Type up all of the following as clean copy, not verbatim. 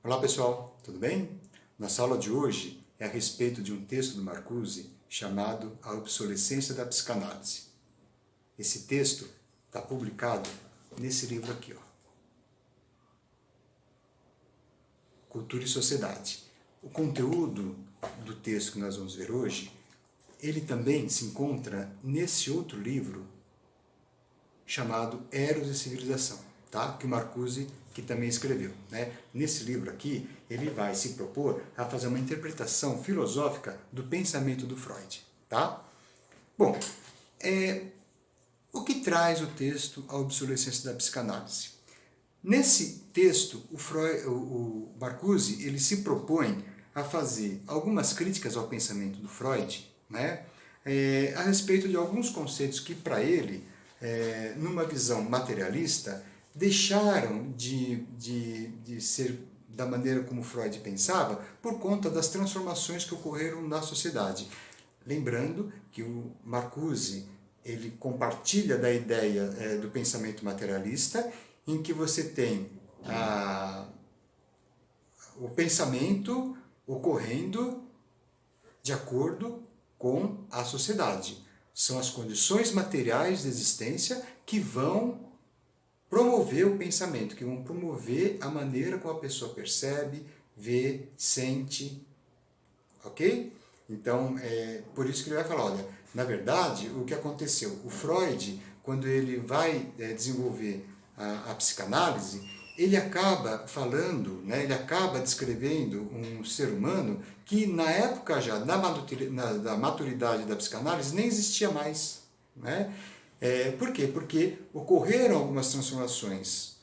Olá pessoal, tudo bem? Nossa aula de hoje é a respeito de um texto do Marcuse chamado A Obsolescência da Psicanálise. Esse texto está publicado nesse livro aqui, ó. Cultura e Sociedade. O conteúdo do texto que nós vamos ver hoje, ele também se encontra nesse outro livro chamado Eros e Civilização, tá? Que o Marcuse que também escreveu, né? Nesse livro aqui, ele vai se propor a fazer uma interpretação filosófica do pensamento do Freud, tá? Bom, o que traz o texto A Obsolescência da Psicanálise? Nesse texto, o Marcuse ele se propõe a fazer algumas críticas ao pensamento do Freud, né? A respeito de alguns conceitos que, para ele, numa visão materialista, deixaram de ser da maneira como Freud pensava por conta das transformações que ocorreram na sociedade. Lembrando que o Marcuse ele compartilha da ideia do pensamento materialista, em que você tem o pensamento ocorrendo de acordo com a sociedade. São as condições materiais de existência que vão promover o pensamento, que vão promover a maneira como a pessoa percebe, vê, sente, ok? Então, por isso que ele vai falar, olha, na verdade, o que aconteceu? O Freud, quando ele vai desenvolver a psicanálise, ele acaba falando, né, ele acaba descrevendo um ser humano que na época já da maturidade da psicanálise nem existia mais, né? Por quê? Porque ocorreram algumas transformações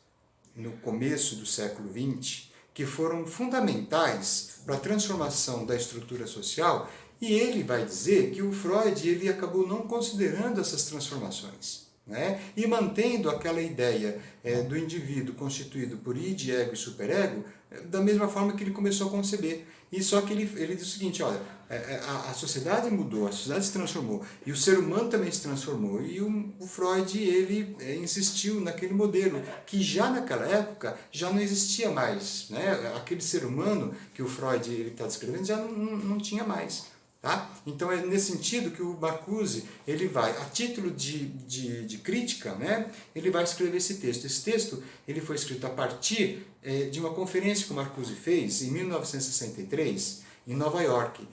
no começo do século XX que foram fundamentais para a transformação da estrutura social, e ele vai dizer que o Freud ele acabou não considerando essas transformações, né? E mantendo aquela ideia do indivíduo constituído por id, ego e superego da mesma forma que ele começou a conceber. E só que ele diz o seguinte, olha, a sociedade mudou, a sociedade se transformou, e o ser humano também se transformou, e o Freud ele insistiu naquele modelo, que já naquela época já não existia mais, né? Aquele ser humano que o Freud está descrevendo já não tinha mais. Tá? Então é nesse sentido que o Marcuse ele vai, a título de crítica, né, ele vai escrever esse texto. Esse texto ele foi escrito a partir de uma conferência que o Marcuse fez em 1963, em Nova York,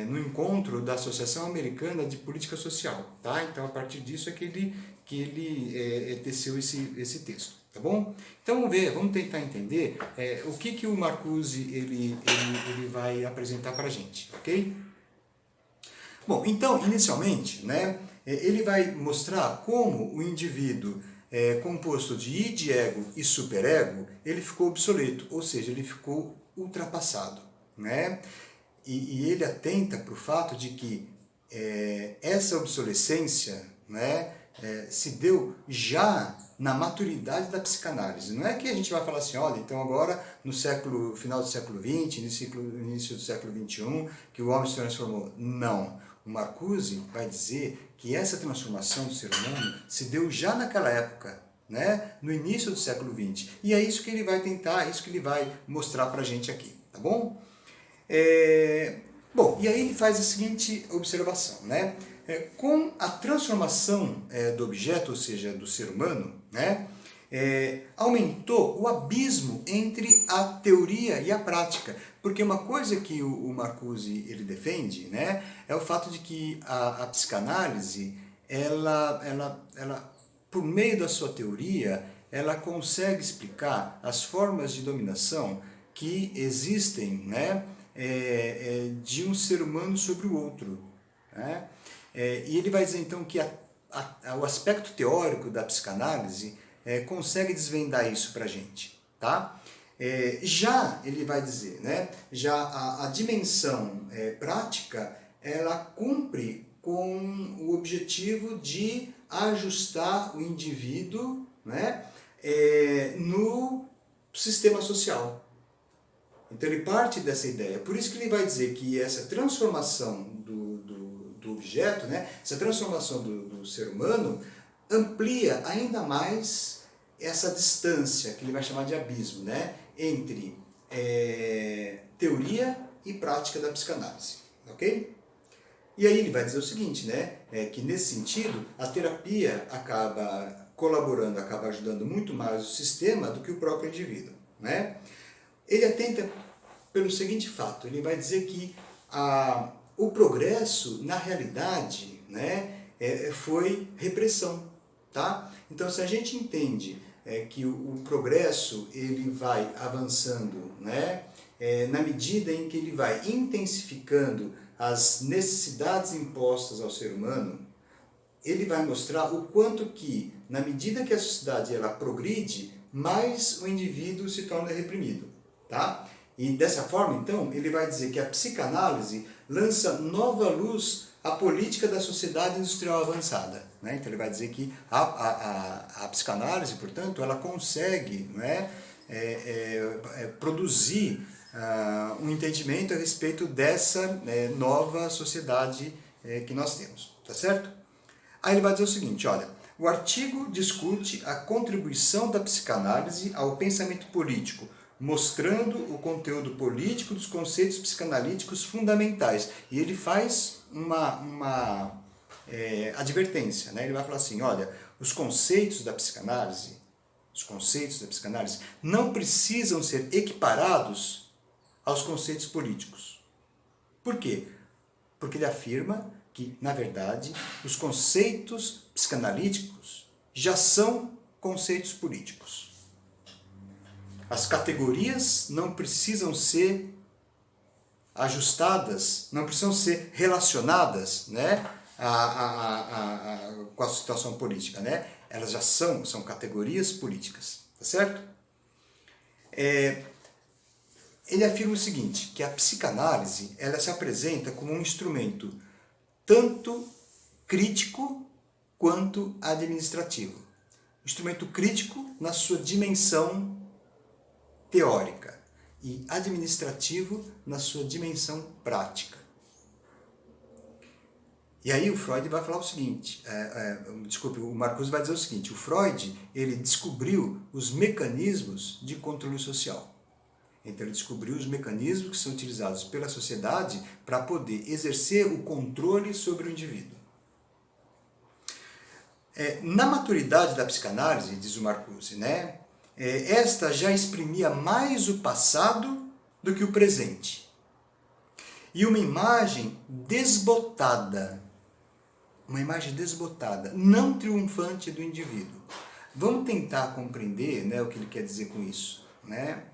no encontro da Associação Americana de Política Social. Tá? Então a partir disso é que ele teceu esse texto. Tá bom? Então vamos ver, vamos tentar entender o que o Marcuse ele vai apresentar para a gente, ok? Bom, então, inicialmente, né, ele vai mostrar como o indivíduo composto de id, ego e superego, ele ficou obsoleto, ou seja, ele ficou ultrapassado, né? E ele atenta para o fato de que essa obsolescência, né, se deu já na maturidade da psicanálise. Não é que a gente vai falar assim, olha, então agora no final do século XX, início do século XXI, que o homem se transformou. Não. O Marcuse vai dizer que essa transformação do ser humano se deu já naquela época, né, no início do século XX. E é isso que ele vai tentar, é isso que ele vai mostrar para a gente aqui, tá bom? Bom, e aí ele faz a seguinte observação, né? Com a transformação do objeto, ou seja, do ser humano, né, aumentou o abismo entre a teoria e a prática. Porque uma coisa que o Marcuse ele defende, né, é o fato de que a psicanálise, ela, por meio da sua teoria, ela consegue explicar as formas de dominação que existem, né, de um ser humano sobre o outro, né? E ele vai dizer então que o aspecto teórico da psicanálise consegue desvendar isso para a gente, tá? Já ele vai dizer, né, já a dimensão prática, ela cumpre com o objetivo de ajustar o indivíduo, né, no sistema social. Então ele parte dessa ideia. Por isso que ele vai dizer que essa transformação do objeto, né, essa transformação do ser humano, amplia ainda mais essa distância, que ele vai chamar de abismo, né, entre teoria e prática da psicanálise, ok? E aí ele vai dizer o seguinte, né, que nesse sentido a terapia acaba colaborando, acaba ajudando muito mais o sistema do que o próprio indivíduo, né? Ele atenta pelo seguinte fato, ele vai dizer que o progresso, na realidade, né, foi repressão, tá? Então, se a gente entende que o progresso ele vai avançando, né, na medida em que ele vai intensificando as necessidades impostas ao ser humano, ele vai mostrar o quanto que, na medida que a sociedade ela progride, mais o indivíduo se torna reprimido, tá? E dessa forma, então, ele vai dizer que a psicanálise lança nova luz à política da sociedade industrial avançada, né? Então ele vai dizer que a psicanálise, portanto, ela consegue, né, produzir um entendimento a respeito dessa nova sociedade que nós temos, tá certo? Aí ele vai dizer o seguinte, olha, o artigo discute a contribuição da psicanálise ao pensamento político, mostrando o conteúdo político dos conceitos psicanalíticos fundamentais. E ele faz uma advertência, né? Ele vai falar assim, olha, os conceitos da psicanálise não precisam ser equiparados aos conceitos políticos. Por quê? Porque ele afirma que, na verdade, os conceitos psicanalíticos já são conceitos políticos. As categorias não precisam ser ajustadas, não precisam ser relacionadas, né, com a situação política, né? Elas já são categorias políticas, tá certo? Ele afirma o seguinte, que a psicanálise ela se apresenta como um instrumento tanto crítico quanto administrativo. Instrumento crítico na sua dimensão teórica e administrativo na sua dimensão prática. E aí o Freud vai falar o seguinte, o Marcuse vai dizer o seguinte, o Freud ele descobriu os mecanismos de controle social. Então ele descobriu os mecanismos que são utilizados pela sociedade para poder exercer o controle sobre o indivíduo. Na maturidade da psicanálise, diz o Marcuse, né, esta já exprimia mais o passado do que o presente. E uma imagem desbotada, não triunfante do indivíduo. Vamos tentar compreender, né, o que ele quer dizer com isso, né?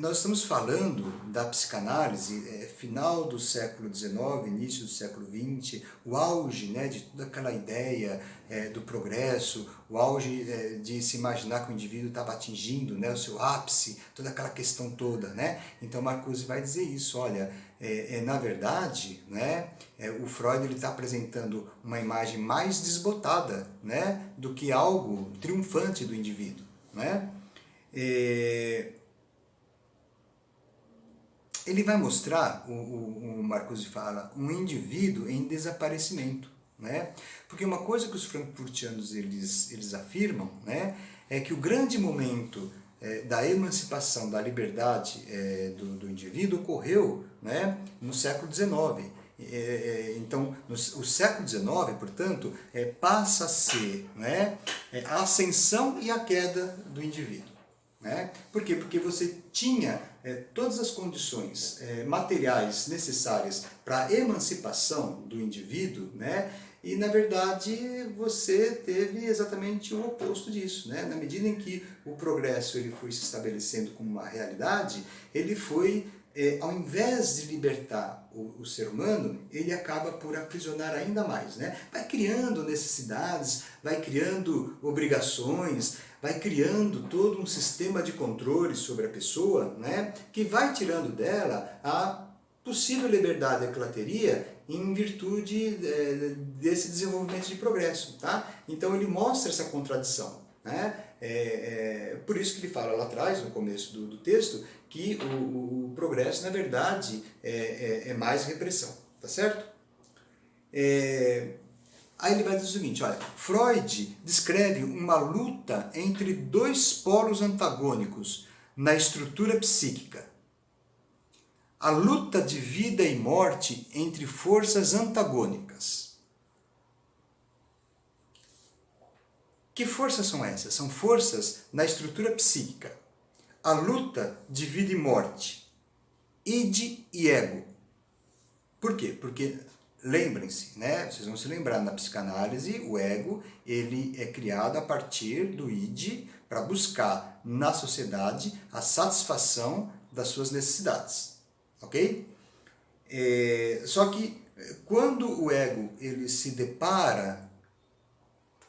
Nós estamos falando da psicanálise final do século XIX, início do século XX, o auge, né, de toda aquela ideia do progresso, o auge de se imaginar que o indivíduo estava atingindo, né, o seu ápice, toda aquela questão toda, né? Então Marcuse vai dizer isso, olha, na verdade, né, o Freud está apresentando uma imagem mais desbotada, né, do que algo triunfante do indivíduo, né? Ele vai mostrar, o Marcuse fala, um indivíduo em desaparecimento, né? Porque uma coisa que os frankfurtianos eles afirmam, né, é que o grande momento da emancipação, da liberdade do indivíduo ocorreu, né, no século XIX. Então, o século XIX, portanto, passa a ser, né, a ascensão e a queda do indivíduo. Né? Por quê? Porque você tinha todas as condições materiais necessárias para a emancipação do indivíduo, né? E na verdade você teve exatamente o oposto disso, né? Na medida em que o progresso ele foi se estabelecendo como uma realidade, ele foi, ao invés de libertar o ser humano, ele acaba por aprisionar ainda mais, né? Vai criando necessidades, vai criando obrigações, vai criando todo um sistema de controle sobre a pessoa, né, que vai tirando dela a possível liberdade que ela teria em virtude desse desenvolvimento de progresso, tá? Então ele mostra essa contradição, né? Por isso que ele fala lá atrás, no começo do texto, que o progresso, na verdade, é mais repressão, tá certo? Aí ele vai dizer o seguinte, olha, Freud descreve uma luta entre dois polos antagônicos na estrutura psíquica, a luta de vida e morte entre forças antagônicas. Que forças são essas? São forças na estrutura psíquica. A luta de vida e morte, id e ego. Por quê? Porque, lembrem-se, né? Vocês vão se lembrar, na psicanálise, o ego ele é criado a partir do id para buscar na sociedade a satisfação das suas necessidades. Ok? Só que quando o ego ele se depara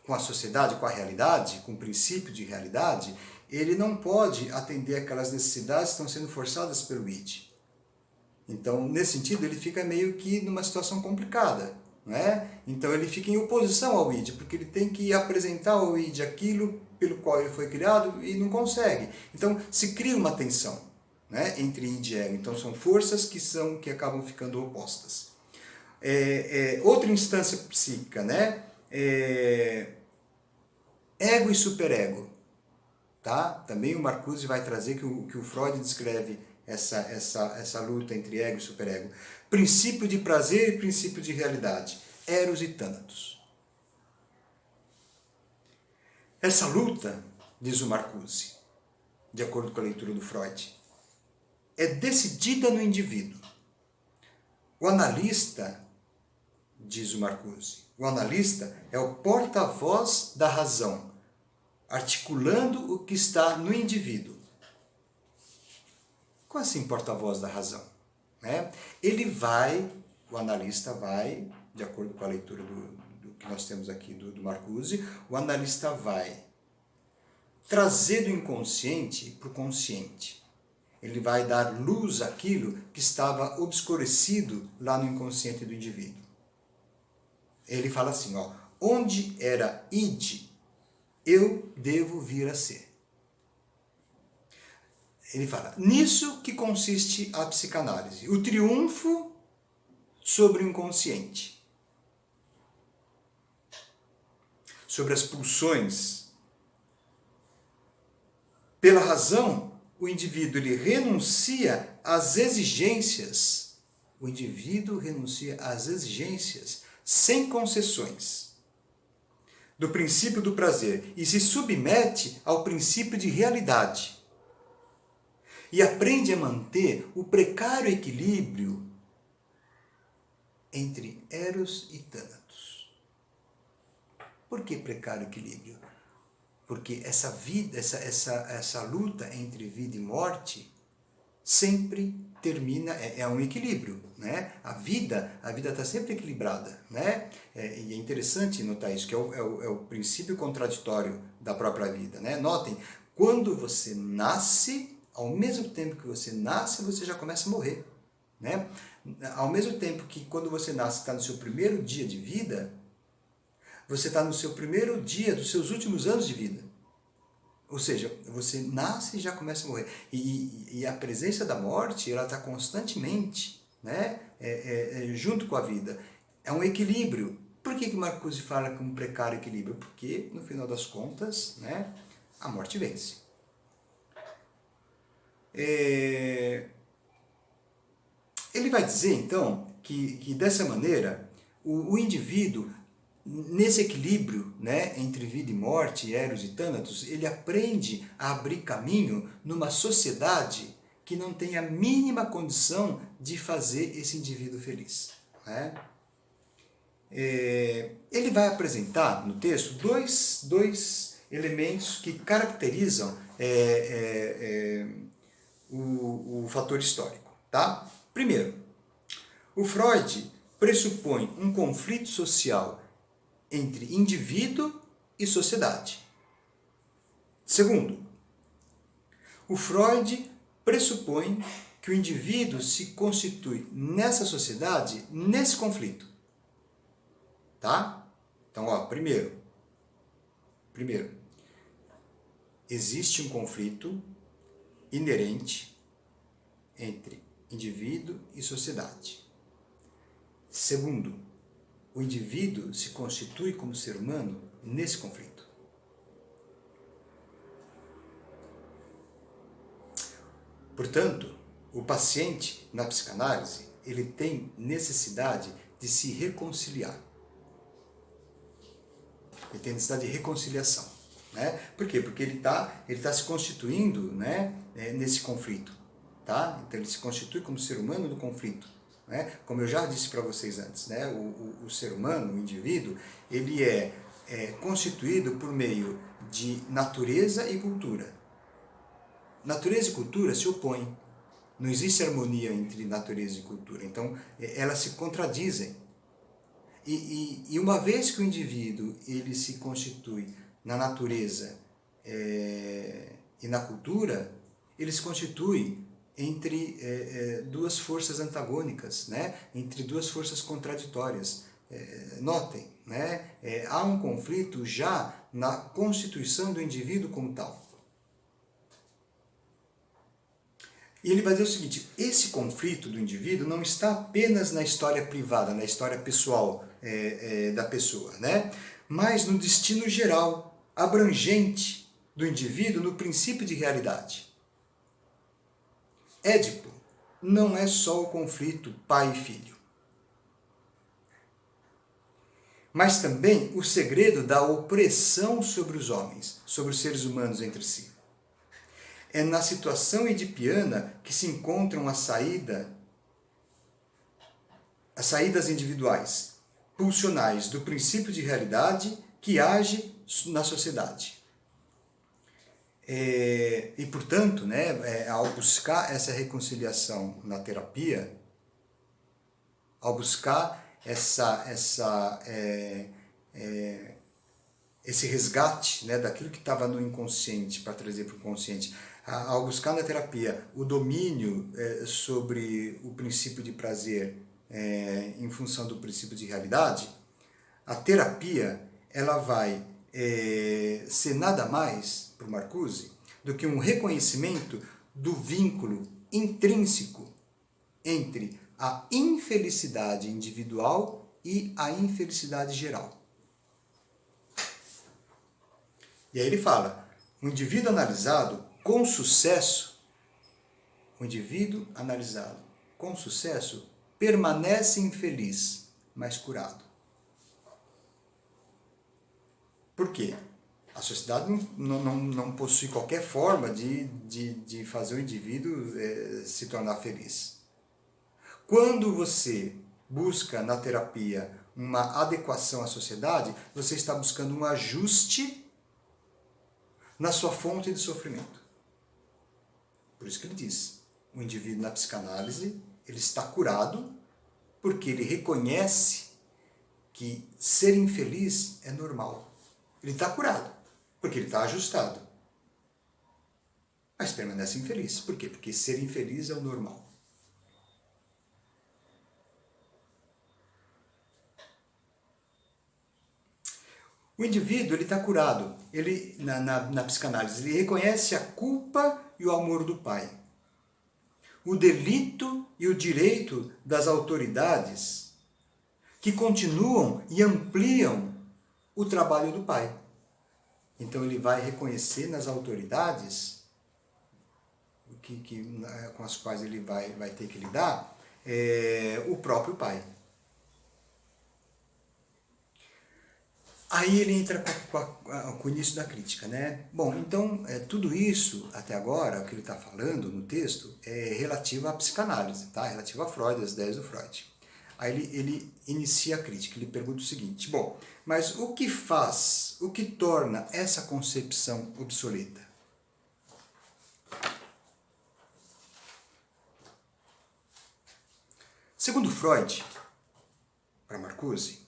com a sociedade, com a realidade, com o princípio de realidade, ele não pode atender aquelas necessidades que estão sendo forçadas pelo id. Então, nesse sentido, ele fica meio que numa situação complicada, não é? Então, ele fica em oposição ao id, porque ele tem que apresentar ao id aquilo pelo qual ele foi criado e não consegue. Então, se cria uma tensão, né, entre id e ego. Então, são forças que acabam ficando opostas. Outra instância psíquica, né? Ego e superego. Tá? Também o Marcuse vai trazer que o Freud descreve essa luta entre ego e superego. Princípio de prazer e princípio de realidade. Eros e Thanatos. Essa luta, diz o Marcuse, de acordo com a leitura do Freud, é decidida no indivíduo. O analista, diz o Marcuse, o analista é o porta-voz da razão, articulando o que está no indivíduo. Como assim porta-voz da razão? Né? O analista vai, de acordo com a leitura do que nós temos aqui do Marcuse, o analista vai trazer do inconsciente para o consciente. Ele vai dar luz àquilo que estava obscurecido lá no inconsciente do indivíduo. Ele fala assim, ó, onde era id, eu devo vir a ser. Ele fala, nisso que consiste a psicanálise, o triunfo sobre o inconsciente, sobre as pulsões. Pela razão, o indivíduo ele renuncia às exigências. O indivíduo renuncia às exigências sem concessões do princípio do prazer e se submete ao princípio de realidade. E aprende a manter o precário equilíbrio entre Eros e Thanatos. Por que precário equilíbrio? Porque essa luta entre vida e morte sempre termina, é um equilíbrio, né? A vida está sempre equilibrada, né? E é interessante notar isso, que é o princípio contraditório da própria vida, né? Notem, quando você nasce, ao mesmo tempo que você nasce, você já começa a morrer, né? Ao mesmo tempo que quando você nasce, está no seu primeiro dia de vida, você está no seu primeiro dia dos seus últimos anos de vida. Ou seja, você nasce e já começa a morrer. E a presença da morte, ela está constantemente, né, junto com a vida. É um equilíbrio. Por que Marcuse fala que um precário equilíbrio? Porque, no final das contas, né, a morte vence. Ele vai dizer, então, que dessa maneira, o indivíduo, nesse equilíbrio, né, entre vida e morte, Eros e Thanatos, ele aprende a abrir caminho numa sociedade que não tem a mínima condição de fazer esse indivíduo feliz. Né? Ele vai apresentar no texto dois elementos que caracterizam o fator histórico. Tá? Primeiro, o Freud pressupõe um conflito social entre indivíduo e sociedade. Segundo, o Freud pressupõe que o indivíduo se constitui nessa sociedade, nesse conflito. Tá? Então, ó, primeiro, existe um conflito inerente entre indivíduo e sociedade. Segundo, o indivíduo se constitui como ser humano nesse conflito. Portanto, O paciente, na psicanálise, ele tem necessidade de se reconciliar. Ele tem necessidade de reconciliação. Né? Por quê? Porque ele tá se constituindo, né, nesse conflito. Tá? Então ele se constitui como ser humano do conflito. Né? Como eu já disse para vocês antes, né? O ser humano, o indivíduo, ele é constituído por meio de natureza e cultura. Natureza e cultura se opõem. Não existe harmonia entre natureza e cultura. Então, elas se contradizem. E uma vez que o indivíduo ele se constitui na natureza e na cultura, ele se constitui entre duas forças antagônicas, né? Entre duas forças contraditórias. Notem, né? Há um conflito já na constituição do indivíduo como tal. E ele vai dizer o seguinte, esse conflito do indivíduo não está apenas na história privada, na história pessoal da pessoa, né? Mas no destino geral, abrangente do indivíduo no princípio de realidade. Édipo não é só o conflito pai e filho, mas também o segredo da opressão sobre os homens, sobre os seres humanos entre si. É na situação edipiana que se encontram as saídas individuais, pulsionais do princípio de realidade que age na sociedade. E, portanto, né, ao buscar essa reconciliação na terapia, ao buscar esse resgate, né, daquilo que estava no inconsciente para trazer para o consciente, ao buscar na terapia o domínio sobre o princípio de prazer em função do princípio de realidade, a terapia ela vai ser nada mais, para o Marcuse, do que um reconhecimento do vínculo intrínseco entre a infelicidade individual e a infelicidade geral. E aí ele fala, o indivíduo analisado com sucesso permanece infeliz, mas curado. Por quê? A sociedade não possui qualquer forma de fazer o indivíduo se tornar feliz. Quando você busca na terapia uma adequação à sociedade, você está buscando um ajuste na sua fonte de sofrimento. Por isso que ele diz, o indivíduo na psicanálise, ele está curado porque ele reconhece que ser infeliz é normal. Ele está curado porque ele está ajustado. Mas permanece infeliz. Por quê? Porque ser infeliz é o normal. O indivíduo ele está curado. Ele, na psicanálise, ele reconhece a culpa e o amor do pai. O delito e o direito das autoridades que continuam e ampliam o trabalho do pai. Então ele vai reconhecer nas autoridades com as quais ele vai ter que lidar o próprio pai. Aí ele entra com o início da crítica, né? Bom, então, tudo isso, até agora, o que ele está falando no texto, é relativo à psicanálise, tá? Relativo a Freud, às ideias do Freud. Aí ele inicia a crítica, ele pergunta o seguinte, bom, mas o que torna essa concepção obsoleta? Segundo Freud, para Marcuse,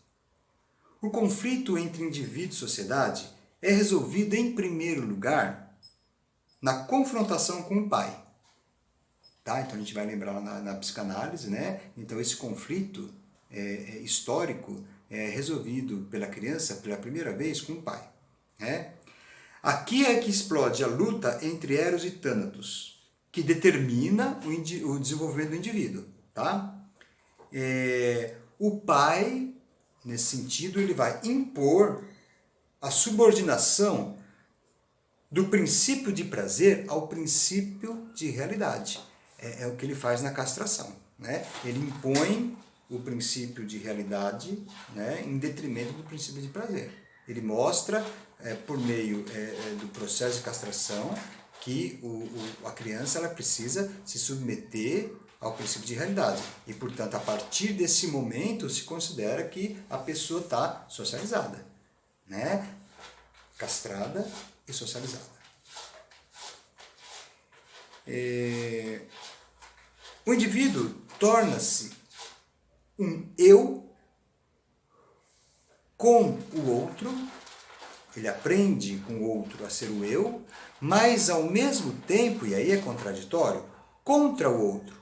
o conflito entre indivíduo e sociedade é resolvido, em primeiro lugar, na confrontação com o pai. Tá? Então a gente vai lembrar na psicanálise, né? Então esse conflito histórico é resolvido pela criança pela primeira vez com o pai. Né? Aqui é que explode a luta entre Eros e Thanatos, que determina o desenvolvimento do indivíduo. Tá? O pai, nesse sentido, ele vai impor a subordinação do princípio de prazer ao princípio de realidade. é o que ele faz na castração, né? Ele impõe o princípio de realidade, né, em detrimento do princípio de prazer. Ele mostra, por meio do processo de castração, que a criança ela precisa se submeter ao princípio de realidade. E, portanto, a partir desse momento, se considera que a pessoa está socializada, né? Castrada e socializada. O indivíduo torna-se um eu com o outro, ele aprende com o outro a ser o eu, mas ao mesmo tempo, e aí é contraditório, contra o outro.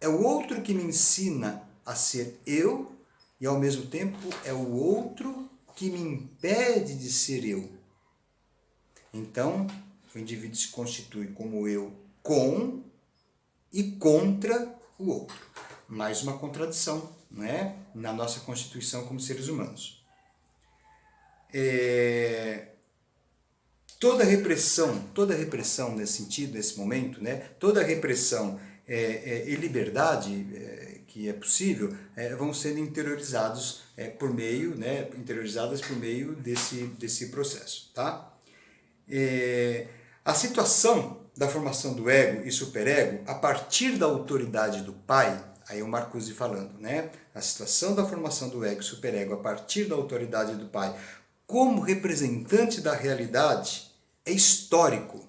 É o outro que me ensina a ser eu e ao mesmo tempo é o outro que me impede de ser eu. Então, o indivíduo se constitui como eu com e contra o outro. Mais uma contradição, né, na nossa constituição como seres humanos. Toda repressão nesse sentido, nesse momento, né, toda repressão e liberdade que é possível vão sendo interiorizadas por meio desse processo, tá? A situação da formação do ego e superego a partir da autoridade do pai, aí é o Marcuse falando, né? A situação da formação do ego e superego a partir da autoridade do pai como representante da realidade é histórico.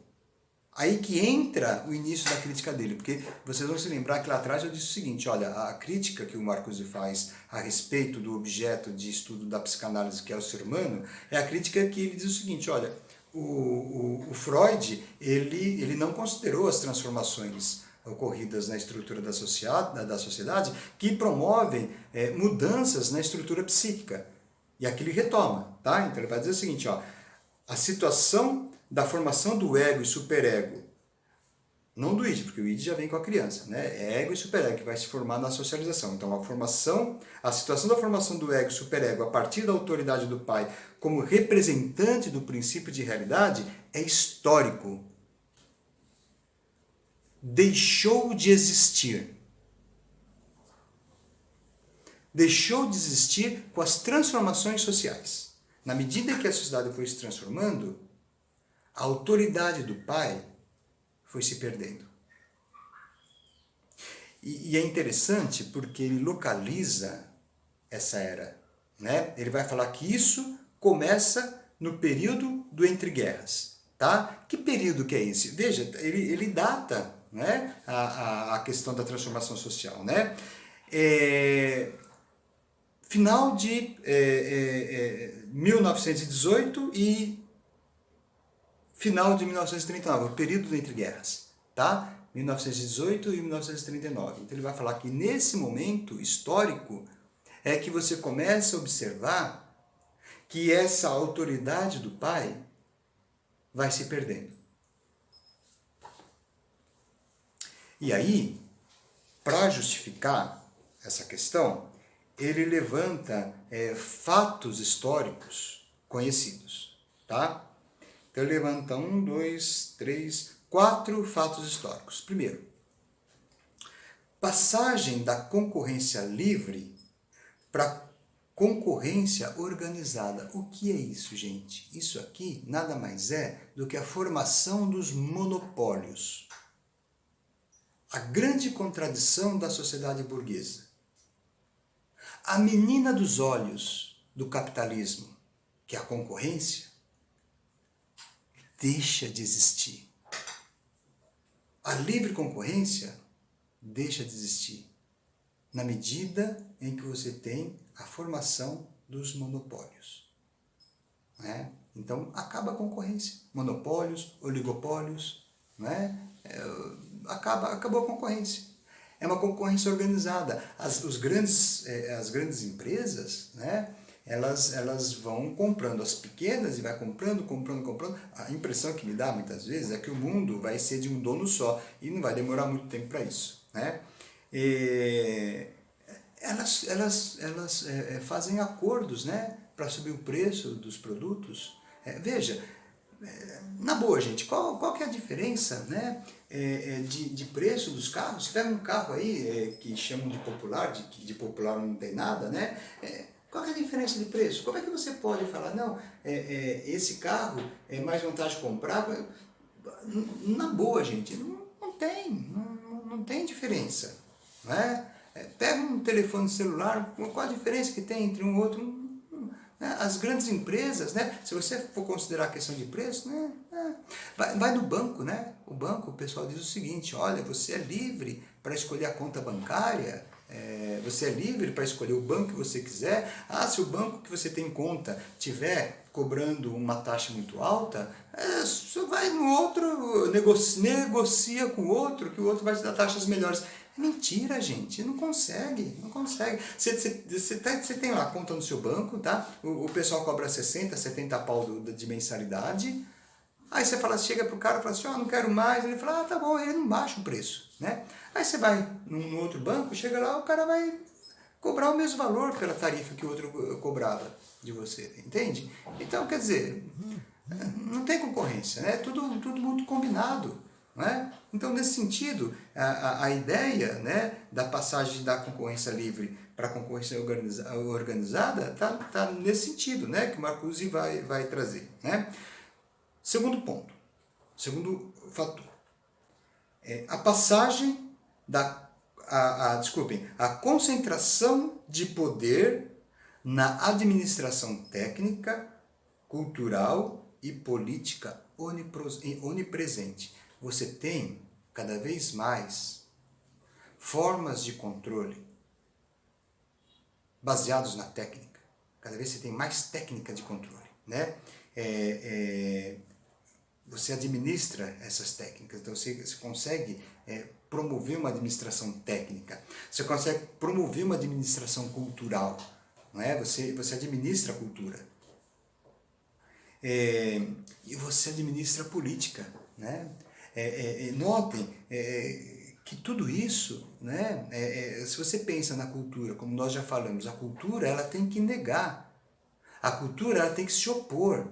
Aí que entra o início da crítica dele, porque vocês vão se lembrar que lá atrás eu disse o seguinte, olha, a crítica que o Marcuse faz a respeito do objeto de estudo da psicanálise, que é o ser humano, é a crítica que ele diz o seguinte, olha, o Freud, ele não considerou as transformações ocorridas na estrutura da sociedade que promovem mudanças na estrutura psíquica. E aqui ele retoma, tá? Então ele vai dizer o seguinte, ó, a situação da formação do ego e superego, não do id, porque o id já vem com a criança, né? É ego e superego que vai se formar na socialização. Então a situação da formação do ego e superego a partir da autoridade do pai como representante do princípio de realidade é histórico. Deixou de existir. Deixou de existir com as transformações sociais. Na medida que a sociedade foi se transformando, a autoridade do pai foi se perdendo. E é interessante porque ele localiza essa era, né? Ele vai falar que isso começa no período do entreguerras, tá? Que período que é esse? Veja, ele data, né, a questão da transformação social, né? Final de 1918 e final de 1939, o período entre guerras, tá? 1918 e 1939. Então ele vai falar que nesse momento histórico é que você começa a observar que essa autoridade do pai vai se perdendo. E aí, para justificar essa questão, ele levanta fatos históricos conhecidos, tá? Então ele levanta 1, 2, 3, 4 fatos históricos. Primeiro, passagem da concorrência livre para concorrência organizada. O que é isso, gente? Isso aqui nada mais é do que a formação dos monopólios. A grande contradição da sociedade burguesa. A menina dos olhos do capitalismo, que é a concorrência, deixa de existir. A livre concorrência deixa de existir na medida em que você tem a formação dos monopólios, né? Então acaba a concorrência, monopólios, oligopólios, né? Acabou a concorrência. É uma concorrência organizada. As grandes empresas, né? Elas vão comprando as pequenas e vai comprando. A impressão que me dá muitas vezes é que o mundo vai ser de um dono só e não vai demorar muito tempo para isso, né? Elas fazem acordos, né, para subir o preço dos produtos. Veja, Na boa, gente, qual que é a diferença, né, de preço dos carros? Você pega um carro aí que chamam de popular, de popular não tem nada, né? Qual que é a diferença de preço? Como é que você pode falar, não, esse carro é mais vantagem comprar? Na boa, gente, não tem diferença, né? Pega um telefone celular, qual a diferença que tem entre um outro? Né? As grandes empresas, né? Se você for considerar a questão de preço, né? Vai no banco, né? O banco, o pessoal diz o seguinte, olha, você é livre para escolher a conta bancária, você é livre para escolher o banco que você quiser. Ah, se o banco que você tem em conta tiver cobrando uma taxa muito alta, você vai no outro, negocia com o outro, que o outro vai te dar taxas melhores. É mentira, gente, não consegue. Você tem lá a conta no seu banco, tá? O pessoal cobra 60, 70 pau de mensalidade. Aí você chega pro cara e fala assim, ó, não quero mais. Ele fala, ah, tá bom, ele não baixa o preço, né? Aí você vai num outro banco, chega lá, o cara vai cobrar o mesmo valor pela tarifa que o outro cobrava de você, entende? Então, quer dizer, não tem concorrência, né? Tudo muito combinado, né? Então, nesse sentido, a ideia, né, da passagem da concorrência livre para a concorrência organizada tá nesse sentido, né, que o Marcuse vai trazer, né? Segundo ponto, segundo fator, a passagem a concentração de poder na administração técnica, cultural e política onipresente. Você tem cada vez mais formas de controle baseados na técnica. Cada vez você tem mais técnica de controle, né? Você administra essas técnicas, então você consegue promover uma administração técnica, você consegue promover uma administração cultural, não é? Você administra a cultura. E você administra a política, né? Notem que tudo isso, né, se você pensa na cultura, como nós já falamos, a cultura ela tem que negar, a cultura ela tem que se opor.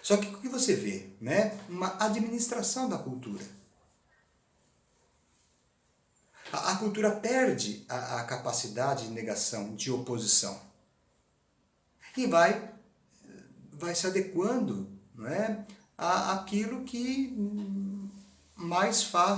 Só que o que você vê? Né? Uma administração da cultura. A cultura perde a capacidade de negação, de oposição. E vai se adequando, não é, àquilo que mais faz